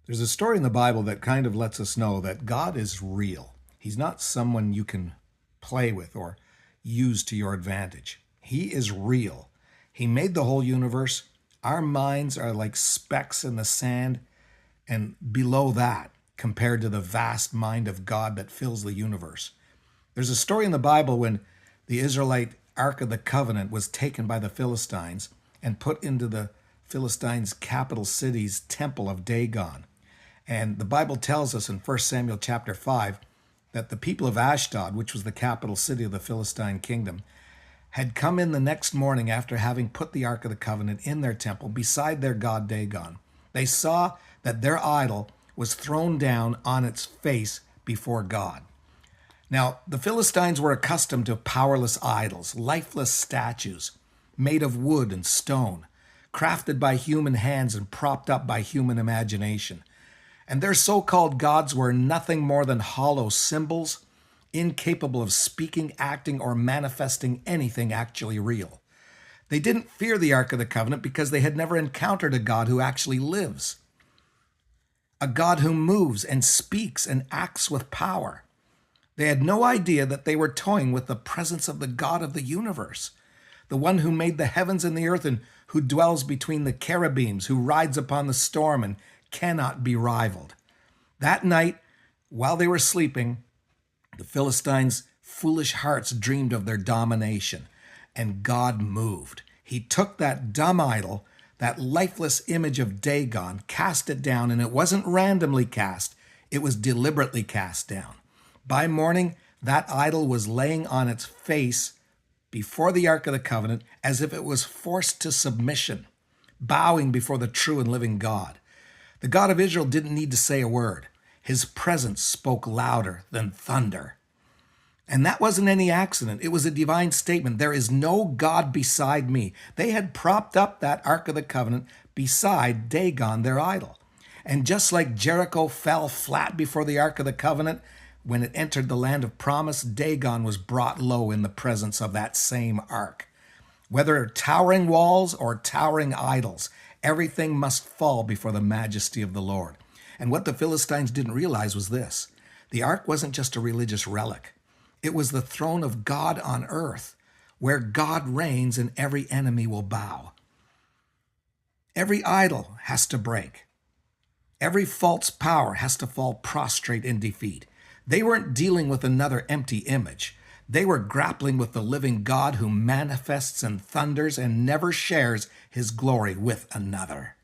There's a story in the Bible that kind of lets us know that God is real. He's not someone you can play with or use to your advantage. He is real. He made the whole universe. Our minds are like specks in the sand, and below that, compared to the vast mind of God that fills the universe. There's a story in the Bible when the Israelite Ark of the Covenant was taken by the Philistines and put into the Philistines' capital city's temple of Dagon. And the Bible tells us in 1 Samuel chapter 5 that the people of Ashdod, which was the capital city of the Philistine kingdom, had come in the next morning after having put the Ark of the Covenant in their temple beside their god Dagon. They saw that their idol was thrown down on its face before God. Now, the Philistines were accustomed to powerless idols, lifeless statues made of wood and stone, crafted by human hands and propped up by human imagination. And their so-called gods were nothing more than hollow symbols, incapable of speaking, acting, or manifesting anything actually real. They didn't fear the Ark of the Covenant because they had never encountered a God who actually lives, a God who moves and speaks and acts with power. They had no idea that they were toying with the presence of the God of the universe, the one who made the heavens and the earth and who dwells between the cherubims, who rides upon the storm and cannot be rivaled. That night, while they were sleeping, the Philistines' foolish hearts dreamed of their domination, and God moved. He took that dumb idol, that lifeless image of Dagon, cast it down, and it wasn't randomly cast, it was deliberately cast down. By morning, that idol was laying on its face before the Ark of the Covenant as if it was forced to submission, bowing before the true and living God. The God of Israel didn't need to say a word. His presence spoke louder than thunder. And that wasn't any accident. It was a divine statement. There is no God beside me. They had propped up that Ark of the Covenant beside Dagon, their idol. And just like Jericho fell flat before the Ark of the Covenant, when it entered the land of promise, Dagon was brought low in the presence of that same ark. Whether towering walls or towering idols, everything must fall before the majesty of the Lord. And what the Philistines didn't realize was this: the ark wasn't just a religious relic. It was the throne of God on earth, where God reigns and every enemy will bow. Every idol has to break. Every false power has to fall prostrate in defeat. They weren't dealing with another empty image. They were grappling with the living God who manifests and thunders and never shares his glory with another.